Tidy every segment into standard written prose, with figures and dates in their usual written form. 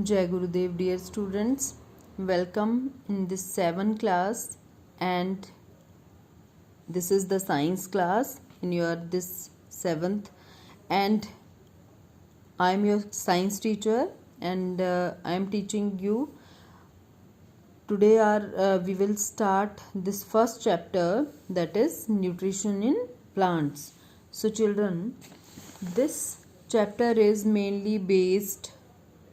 Jai Gurudev, dear students, welcome in this 7th class, and this is the science class in your this 7th, and I am your science teacher, and I am teaching you today. We will start this first chapter, that is nutrition in plants. So children, this chapter is mainly based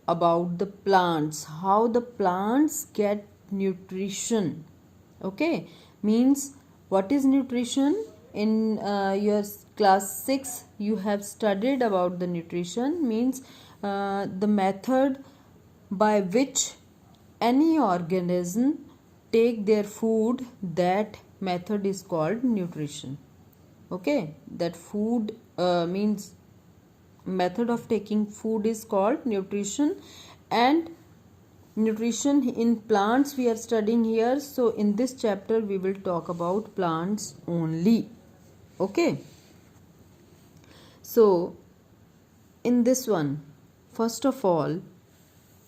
about the plants, how the plants get nutrition. Okay, means what is nutrition? In your class 6 you have studied about the nutrition, means the method by which any organism take their food. That method is called nutrition. Okay, that food means method of taking food is called nutrition, and nutrition in plants we are studying here. So in this chapter we will talk about plants only. Okay, so in this one, first of all,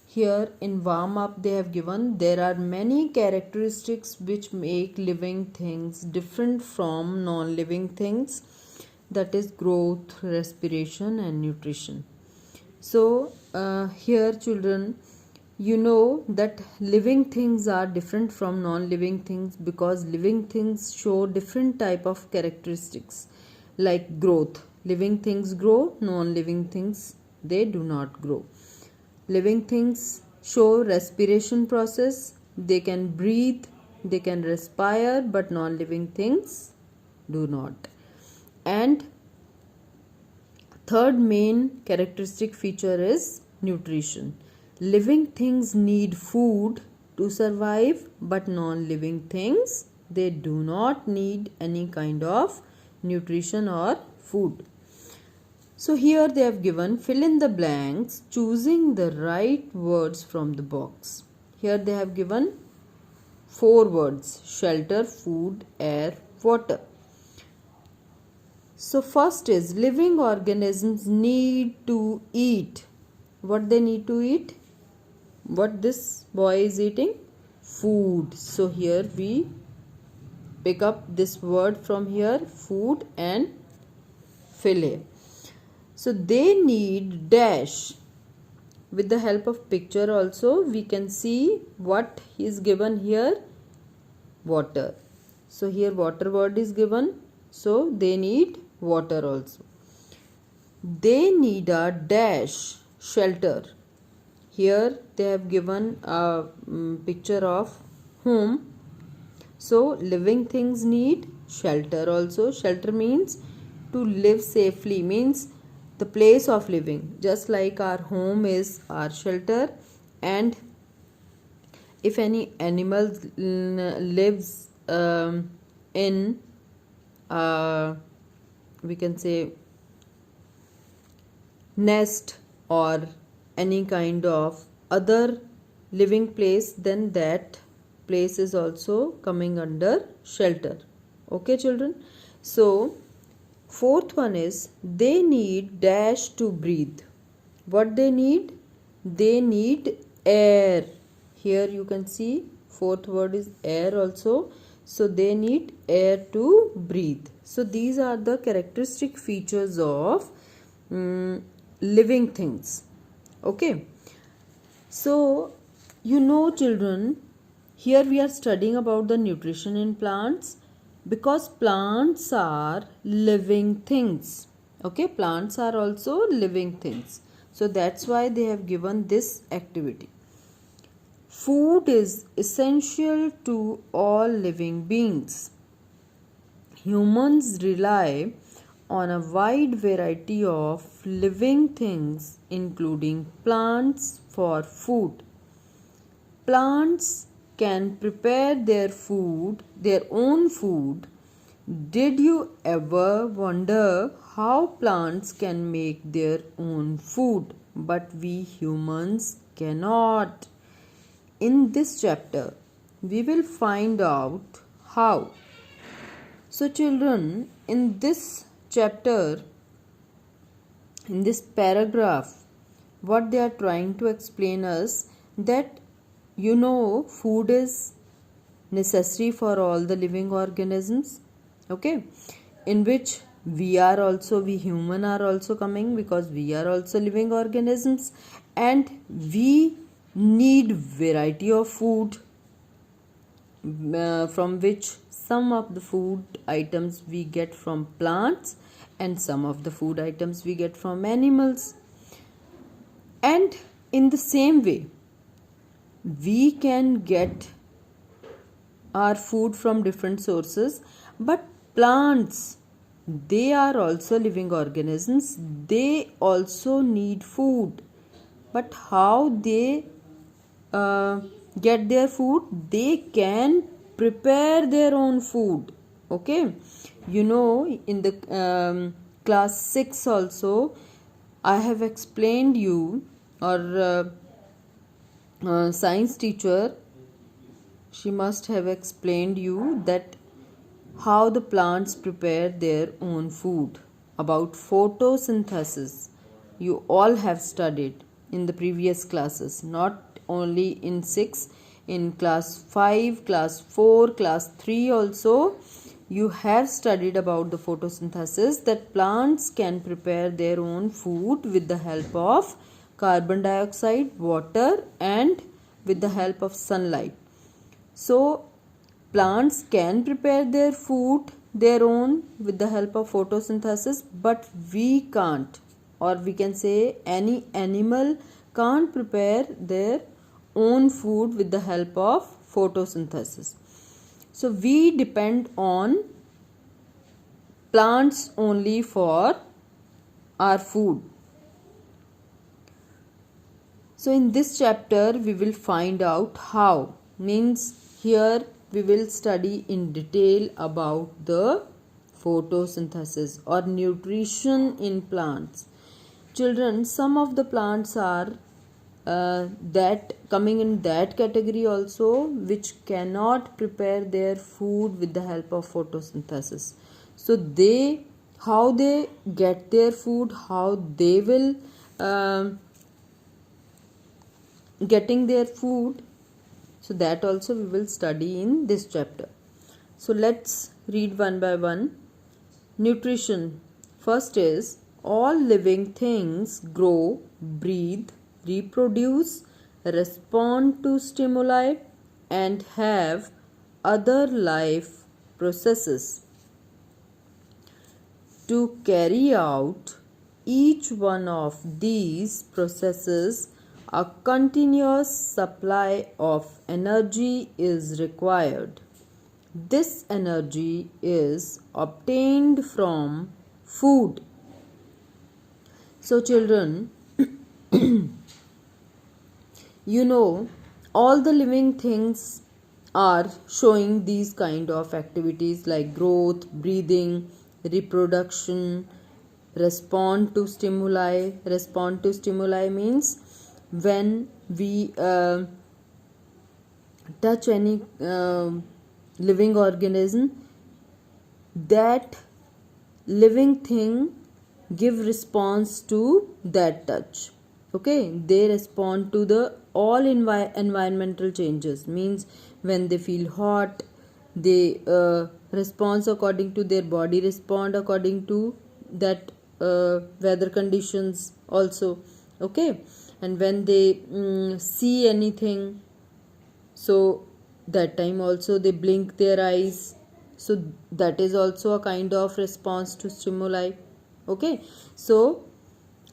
here in warm up they have given there are many characteristics which make living things different from non-living things, that is growth, respiration and nutrition. So here children, you know that living things are different from non-living things because living things show different type of characteristics. Like growth, living things grow, non-living things they do not grow. Living things show respiration process, they can breathe, they can respire, but non-living things do not. And third main characteristic feature is nutrition. Living things need food to survive, but non-living things they do not need any kind of nutrition or food. So here they have given fill in the blanks choosing the right words from the box. Here they have given 4 words: shelter, food, air, water. So first is living organisms need to eat. What they need to eat? What this boy is eating? Food. So here we pick up this word from here, food, and fill in. So they need dash. With the help of picture also we can see what is given here, water. So here water word is given, so they need water also. They need a dash, shelter. Here they have given a picture of home. So living things need shelter also. Shelter means to live safely, means the place of living, just like our home is our shelter. And if any animal lives in we can say nest or any kind of other living place, then that place is also coming under shelter. Okay children, so fourth one is they need dash to breathe. What they need? They need air. Here you can see fourth word is air also. So they need air to breathe. So these are the characteristic features of living things. Okay. So you know children, here we are studying about the nutrition in plants because plants are living things. Okay, plants are also living things. So that's why they have given this activity. Food is essential to all living beings. Humans rely on a wide variety of living things, including plants, for food. Plants can prepare their own food. Did you ever wonder how plants can make their own food, but we humans cannot? In this chapter, we will find out how. So children, in this chapter, in this paragraph, what they are trying to explain us, that food is necessary for all the living organisms, okay, in which we human are also coming, because we are also living organisms, and we need variety of food, from which some of the food items we get from plants and some of the food items we get from animals. And in the same way, we can get our food from different sources, but plants, they are also living organisms, they also need food. But how they get their food? They can prepare their own food, okay. In the class 6 also, I have explained you, or science teacher, she must have explained you that how the plants prepare their own food. About photosynthesis, you all have studied in the previous classes, not only in 6, in class 5, class 4, class 3 also you have studied about the photosynthesis, that plants can prepare their own food with the help of carbon dioxide, water, and with the help of sunlight. So plants can prepare their food their own with the help of photosynthesis, but we can't, or we can say any animal can't prepare their own food with the help of photosynthesis. So we depend on plants only for our food. So in this chapter we will find out how, means here we will study in detail about the photosynthesis or nutrition in plants. Children, some of the plants are that coming in that category also, which cannot prepare their food with the help of photosynthesis. So how they get their food, how they will getting their food, so that also we will study in this chapter. So let's read one by one. Nutrition. First is, all living things grow, breathe, reproduce, respond to stimuli, and have other life processes. To carry out each one of these processes, a continuous supply of energy is required. This energy is obtained from food. So children, all the living things are showing these kind of activities like growth, breathing, reproduction, respond to stimuli. Respond to stimuli means when we touch any living organism, that living thing give response to that touch, okay. They respond to the all environmental changes, means when they feel hot, they respond according to their body, respond according to that weather conditions also, okay. And when they see anything, so that time also they blink their eyes, so that is also a kind of response to stimuli, okay. So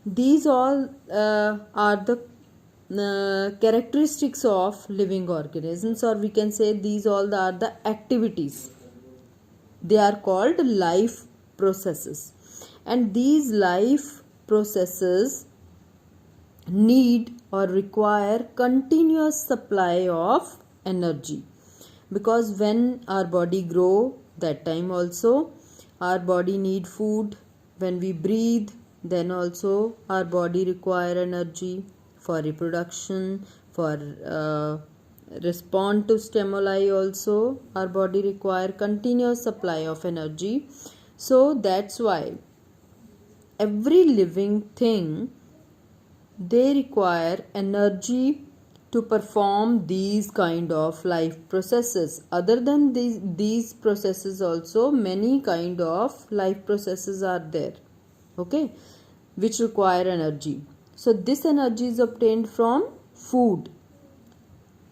these all are the characteristics of living organisms, or we can say these all are the activities. They are called life processes, and these life processes need or require continuous supply of energy, because when our body grow, that time also our body need food. When we breathe, then also our body require energy for reproduction, for respond to stimuli also our body require continuous supply of energy. So that's why every living thing they require energy to perform these kind of life processes. Other than these processes also, many kind of life processes are there, okay, which require energy. So this energy is obtained from food,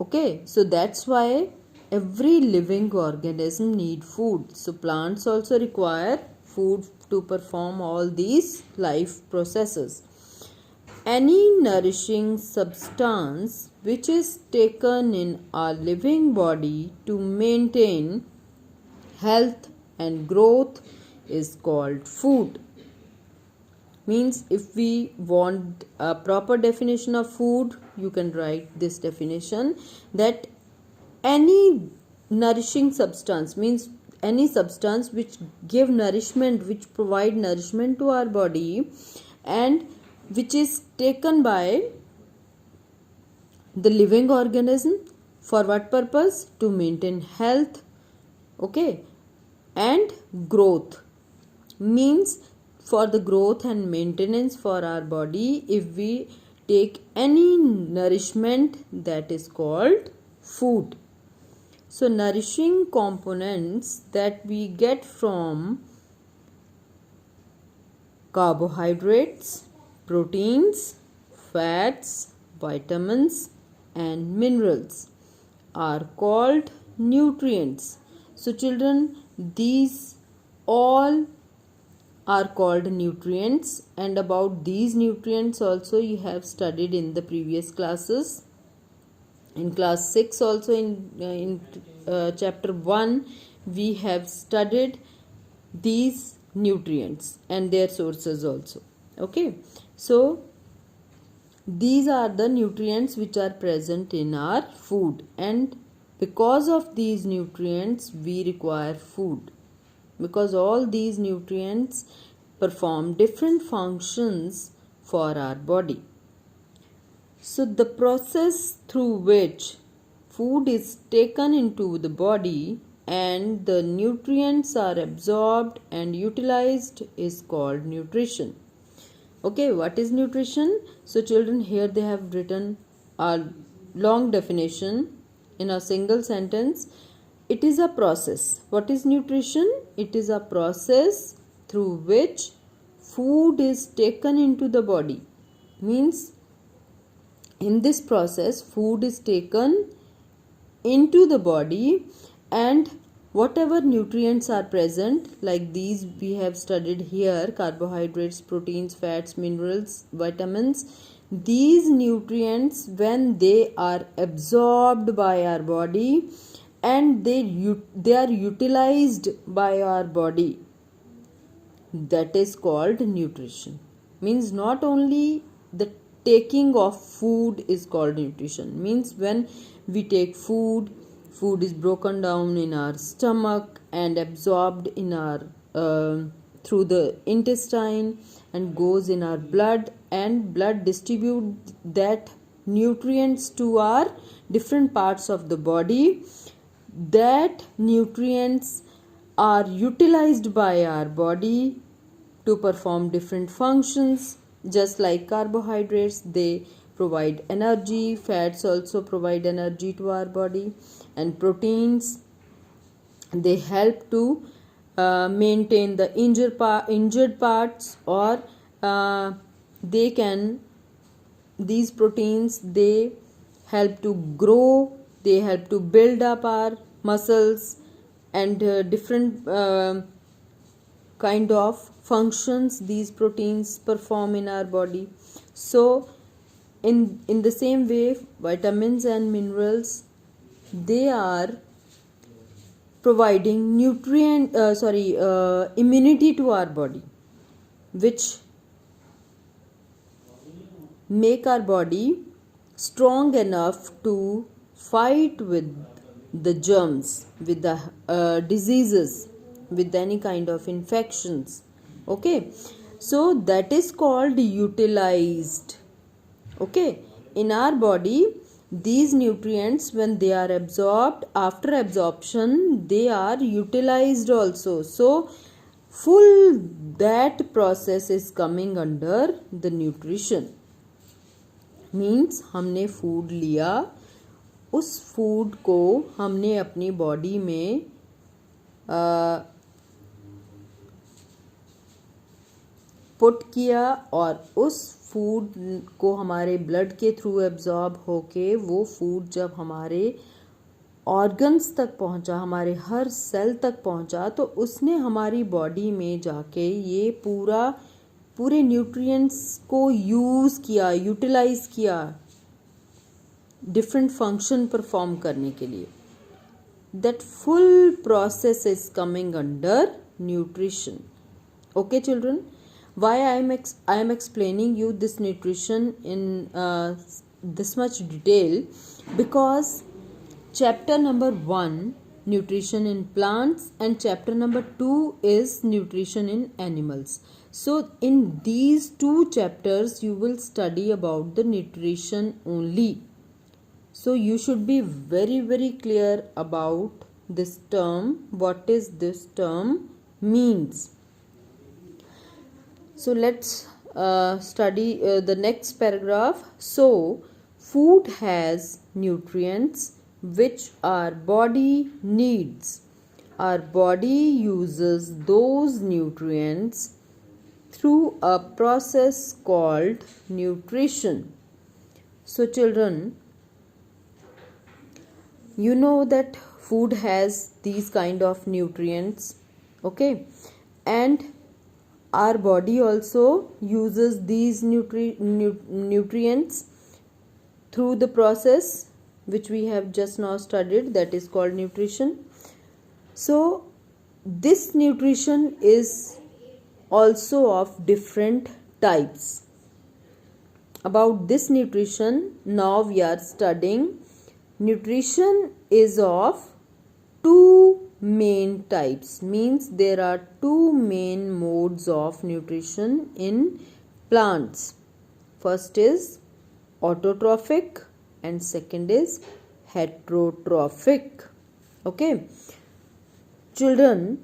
okay. So that's why every living organism need food. So plants also require food to perform all these life processes. Any nourishing substance which is taken in our living body to maintain health and growth is called food. Means if we want a proper definition of food, you can write this definition, that any nourishing substance, means any substance which give nourishment, which provide nourishment to our body, and which is taken by the living organism for what purpose? To maintain health, okay, and growth. Means for the growth and maintenance for our body, if we take any nourishment, that is called food. So nourishing components that we get from carbohydrates, proteins, fats, vitamins and minerals are called nutrients. So children, these all are called nutrients, and about these nutrients also you have studied in the previous classes. In class 6 also, in chapter 1 we have studied these nutrients and their sources also, okay. So these are the nutrients which are present in our food, and because of these nutrients we require food, because all these nutrients perform different functions for our body. So the process through which food is taken into the body and the nutrients are absorbed and utilized is called nutrition. Okay, what is nutrition? So children, here they have written a long definition in a single sentence. It is a process. What is nutrition? It is a process through which food is taken into the body. Means in this process food is taken into the body, and whatever nutrients are present, like these we have studied here, carbohydrates, proteins, fats, minerals, vitamins, these nutrients, when they are absorbed by our body and they are utilized by our body, that is called nutrition. Means not only the taking of food is called nutrition. Means when we take food is broken down in our stomach and absorbed in our through the intestine and goes in our blood, and blood distribute that nutrients to our different parts of the body. That nutrients are utilized by our body to perform different functions. Just like carbohydrates, they provide energy, fats also provide energy to our body, and proteins, they help to maintain the injured parts, or these proteins, they help to grow, they help to build up our muscles and different kind of functions these proteins perform in our body. So in the same way, vitamins and minerals, they are providing immunity to our body, which make our body strong enough to fight with the germs, with the diseases, with any kind of infections. Okay, so that is called utilized. Okay, in our body, these nutrients, when they are absorbed, after absorption they are utilized also. So full that process is coming under the nutrition. Means हमने food लिया, उस food को हमने अपनी body में put किया और उस फूड को हमारे ब्लड के थ्रू एब्जॉर्ब होके वो फूड जब हमारे ऑर्गन्स तक पहुंचा, हमारे हर सेल तक पहुंचा, तो उसने हमारी बॉडी में जाके ये पूरे न्यूट्रिएंट्स को यूज़ किया, यूटिलाइज किया डिफरेंट फंक्शन परफॉर्म करने के लिए. That full process is coming under nutrition. Okay children, why I am explaining you this nutrition in this much detail, because chapter number 1 nutrition in plants and chapter number 2 is nutrition in animals. So in these two chapters you will study about the nutrition only. So you should be very very clear about this term, what is this term means. So let's study the next paragraph. So food has nutrients which our body needs. Our body uses those nutrients through a process called nutrition. So children, you know that food has these kind of nutrients, okay, and our body also uses these nutrients through the process which we have just now studied, that is called nutrition. So this nutrition is also of different types. About this nutrition now we are studying. Nutrition is of two main types, means there are two main modes of nutrition in plants. First is autotrophic and second is heterotrophic. Okay children,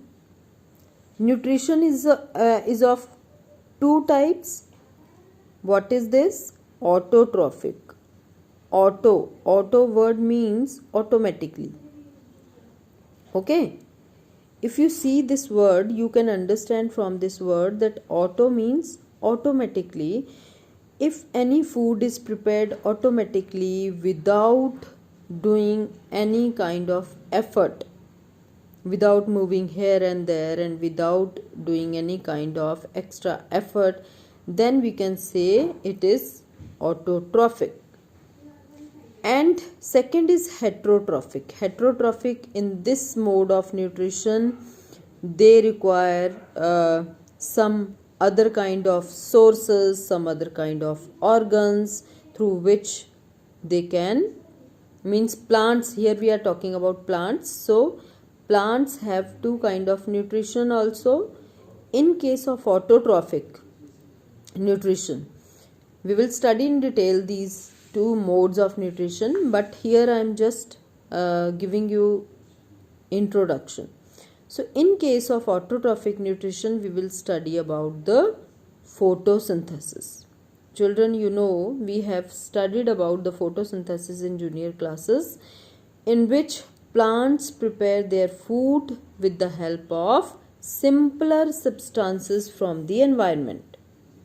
nutrition is of two types. What is this? Autotrophic. Auto word means automatically. Okay, if you see this word, you can understand from this word that auto means automatically. If any food is prepared automatically without doing any kind of effort, without moving here and there and without doing any kind of extra effort, then we can say it is autotrophic. And second is heterotrophic. Heterotrophic, in this mode of nutrition, they require some other kind of sources, some other kind of organs through which they can, means plants, here we are talking about plants. So plants have two kind of nutrition also. In case of autotrophic nutrition, we will study in detail these two modes of nutrition, but here I am just giving you introduction. So in case of autotrophic nutrition, we will study about the photosynthesis. Children, you know we have studied about the photosynthesis in junior classes, in which plants prepare their food with the help of simpler substances from the environment.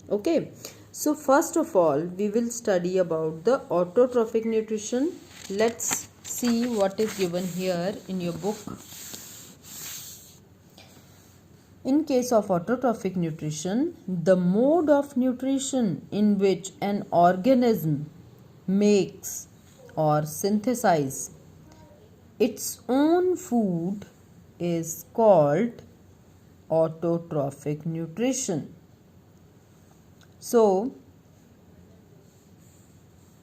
Okay, so first of all we will study about the autotrophic nutrition. Let's see what is given here in your book. In case of autotrophic nutrition, the mode of nutrition in which an organism makes or synthesizes its own food is called autotrophic nutrition. So,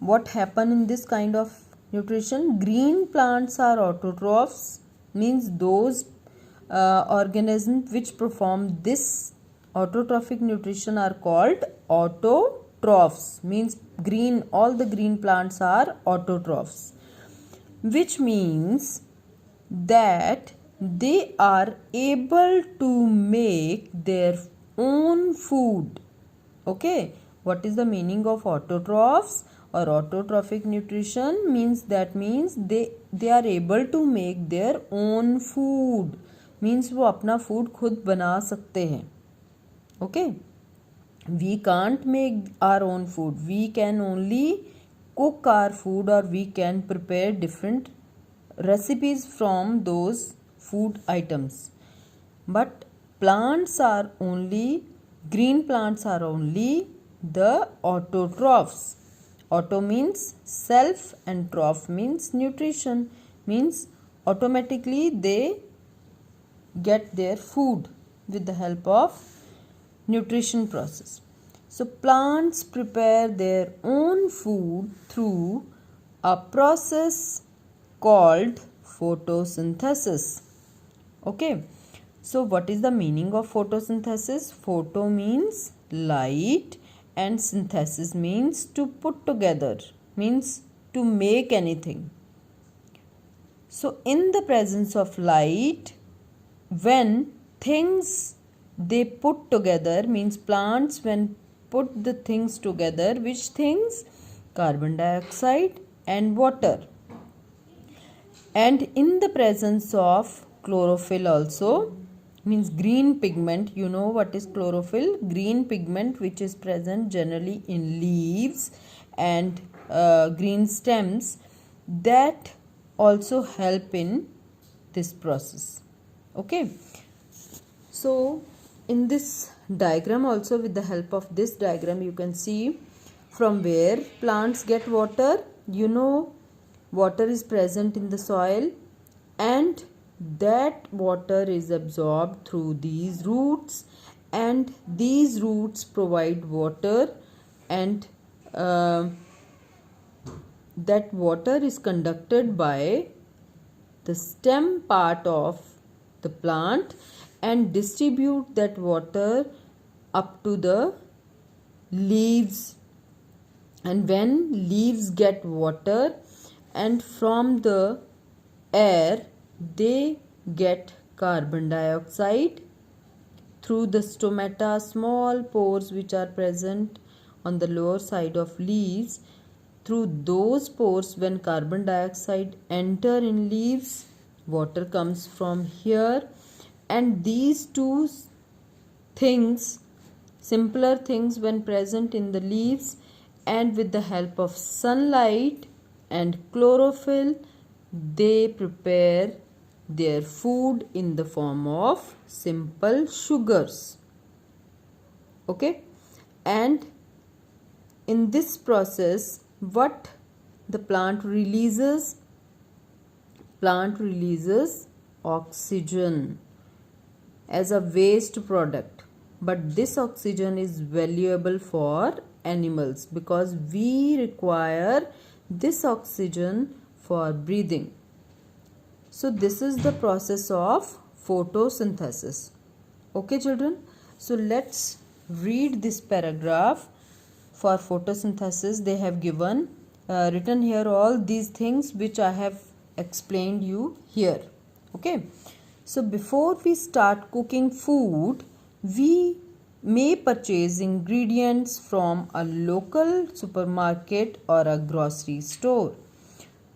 what happen in this kind of nutrition? Green plants are autotrophs, means those organisms which perform this autotrophic nutrition are called autotrophs, means green, all the green plants are autotrophs, which means that they are able to make their own food. Okay, what is the meaning of autotrophs? or autotrophic nutrition means they are able to make their own food, means वो अपना food खुद बना सकते हैं. Okay, we can't make our own food, we can only cook our food, or we can prepare different recipes from those food items. But plants are only, green plants are only the autotrophs. Auto means self and troph means nutrition, means automatically they get their food with the help of nutrition process. So plants prepare their own food through a process called photosynthesis. Okay, so what is the meaning of photosynthesis? Photo means light and synthesis means to put together, means to make anything. So in the presence of light, when things they put together, means plants when put the things together, which things? Carbon dioxide and water. And in the presence of chlorophyll also, means green pigment. You know what is chlorophyll? Green pigment which is present generally in leaves and green stems, that also help in this process. Okay, so in this diagram also, with the help of this diagram, you can see from where plants get water. You know, water is present in the soil, and that water is absorbed through these roots, and these roots provide water, and that water is conducted by the stem part of the plant and distribute that water up to the leaves. And when leaves get water, and from the air they get carbon dioxide through the stomata, small pores which are present on the lower side of leaves. Through those pores, when carbon dioxide enter in leaves, water comes from here, and these two things, simpler things, when present in the leaves, and with the help of sunlight and chlorophyll, they prepare their food in the form of simple sugars. Okay, and in this process, what the plant releases? Plant releases oxygen as a waste product, but this oxygen is valuable for animals because we require this oxygen for breathing. So this is the process of photosynthesis. Okay children, so let's read this paragraph. For photosynthesis, they have given written here all these things which I have explained you here. Okay, so before we start cooking food, we may purchase ingredients from a local supermarket or a grocery store.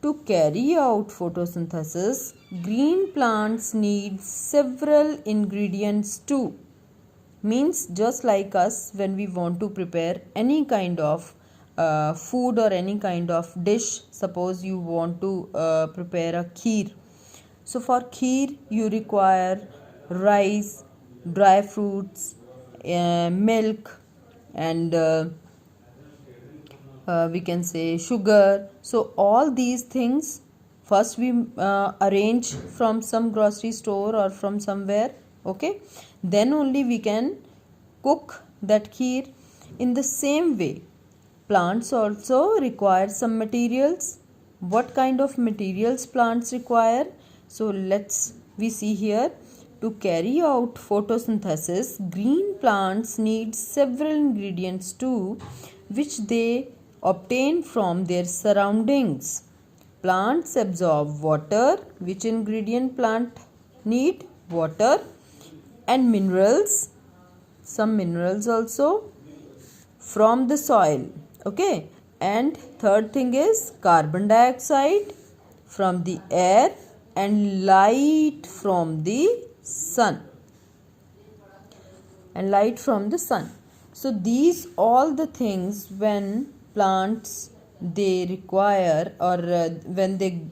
To carry out photosynthesis, green plants need several ingredients too. Means just like us, when we want to prepare any kind of food or any kind of dish, suppose you want to prepare a kheer. So for kheer you require rice, dry fruits, milk, and we can say sugar. So all these things first we arrange from some grocery store or from somewhere. Okay, then only we can cook that kheer. In the same way, plants also require some materials. What kind of materials plants require? So we see here. To carry out photosynthesis, green plants need several ingredients too, which they obtain from their surroundings. Plants absorb water. Which ingredient plant need? Water. And minerals, some minerals also from the soil. Okay, and third thing is carbon dioxide from the air and light from the sun. So these all the things when plants they require, or when they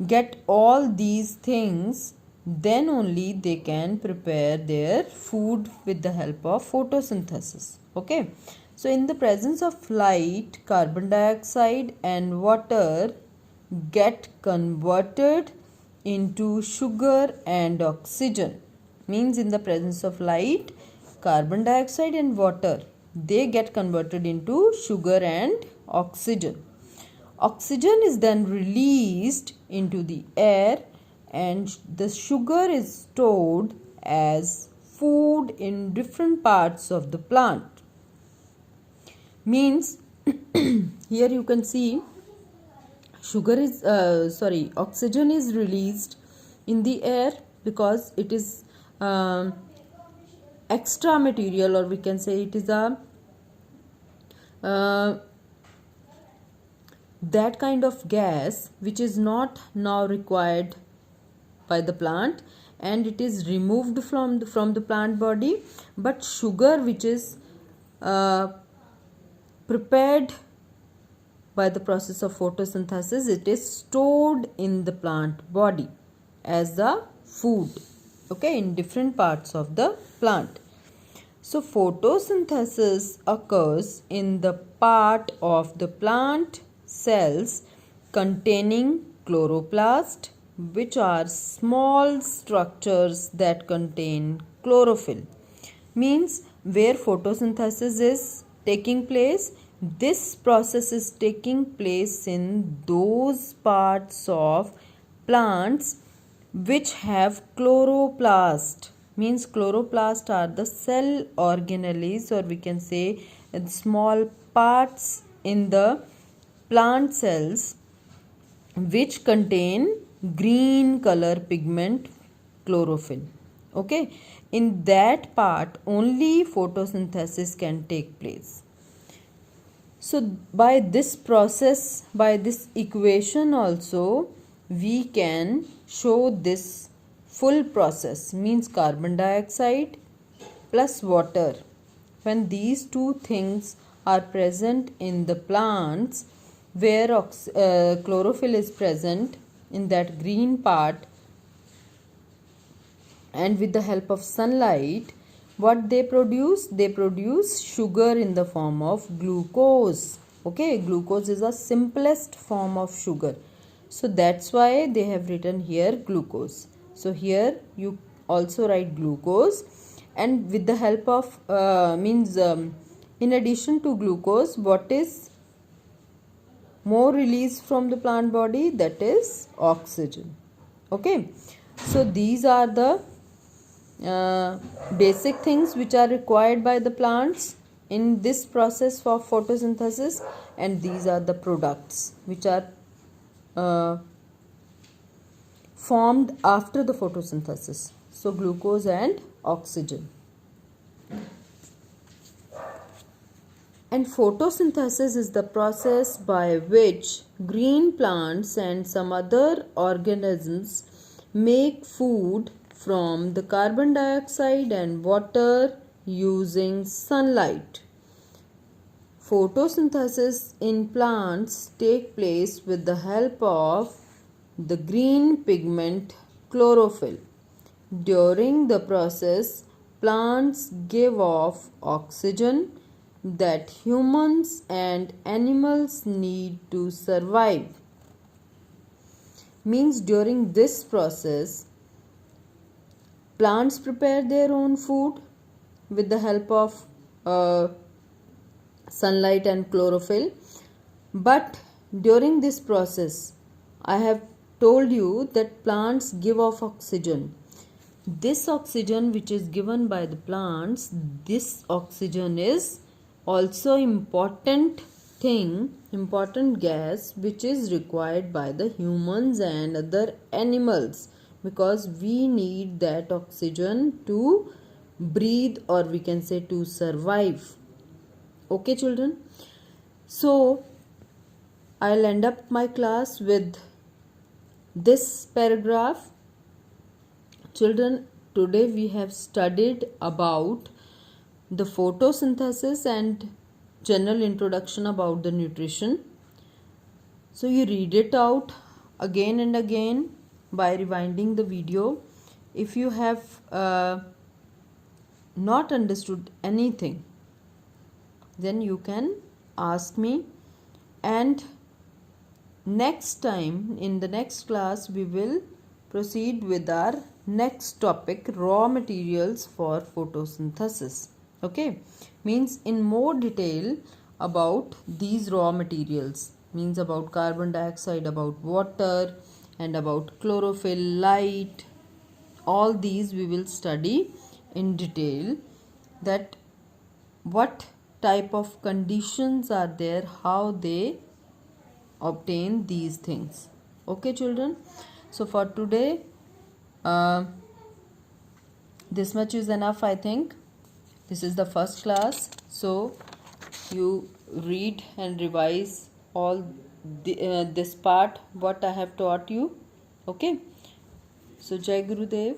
get all these things, then only they can prepare their food with the help of photosynthesis. Okay, so in the presence of light, carbon dioxide and water get converted into sugar and oxygen. Means in the presence of light, carbon dioxide and water, they get converted into sugar and oxygen. Oxygen is then released into the air and the sugar is stored as food in different parts of the plant. Means here you can see oxygen is released in the air because it is extra material, or we can say it is a that kind of gas which is not now required by the plant, and it is removed from the plant body. But sugar which is prepared by the process of photosynthesis, it is stored in the plant body as the food, okay, in different parts of the plant. So photosynthesis occurs in the part of the plant cells containing chloroplast, which are small structures that contain chlorophyll. Means where photosynthesis is taking place, this process is taking place in those parts of plants which have chloroplast. Means chloroplast are the cell organelles, or we can say small parts in the plant cells which contain green color pigment chlorophyll. Okay, in that part only photosynthesis can take place. So by this process, by this equation also, we can show this full process. Means carbon dioxide plus water, when these two things are present in the plants where chlorophyll is present in that green part, and with the help of sunlight, what they produce? They produce sugar in the form of glucose. Okay, glucose is the simplest form of sugar, so that's why they have written here glucose. So here you also write glucose, and with the help of in addition to glucose, what is more released from the plant body? That is oxygen. Okay, so these are the basic things which are required by the plants in this process for photosynthesis, and these are the products which are formed after the photosynthesis. So glucose and oxygen. And photosynthesis is the process by which green plants and some other organisms make food from the carbon dioxide and water using sunlight. Photosynthesis in plants take place with the help of the green pigment chlorophyll. During the process, plants give off oxygen that humans and animals need to survive. Means during this process, plants prepare their own food with the help of sunlight and chlorophyll. But during this process, I have told you that plants give off oxygen. This oxygen which is given by the plants, this oxygen is also important gas which is required by the humans and other animals, because we need that oxygen to breathe, or we can say to survive. Okay children, So I'll end up my class with this paragraph. Children, today we have studied about the photosynthesis and general introduction about the nutrition. So you read it out again and again by rewinding the video. If you have not understood anything, then you can ask me, and next time in the next class we will proceed with our next topic, raw materials for photosynthesis. Okay, means in more detail about these raw materials, means about carbon dioxide, about water, and about chlorophyll, light. All these we will study in detail, that what type of conditions are there, how they obtain these things. Okay children, so for today this much is enough. I think this is the first class, so you read and revise all this part what I have taught you. Okay, so Jai Gurudev.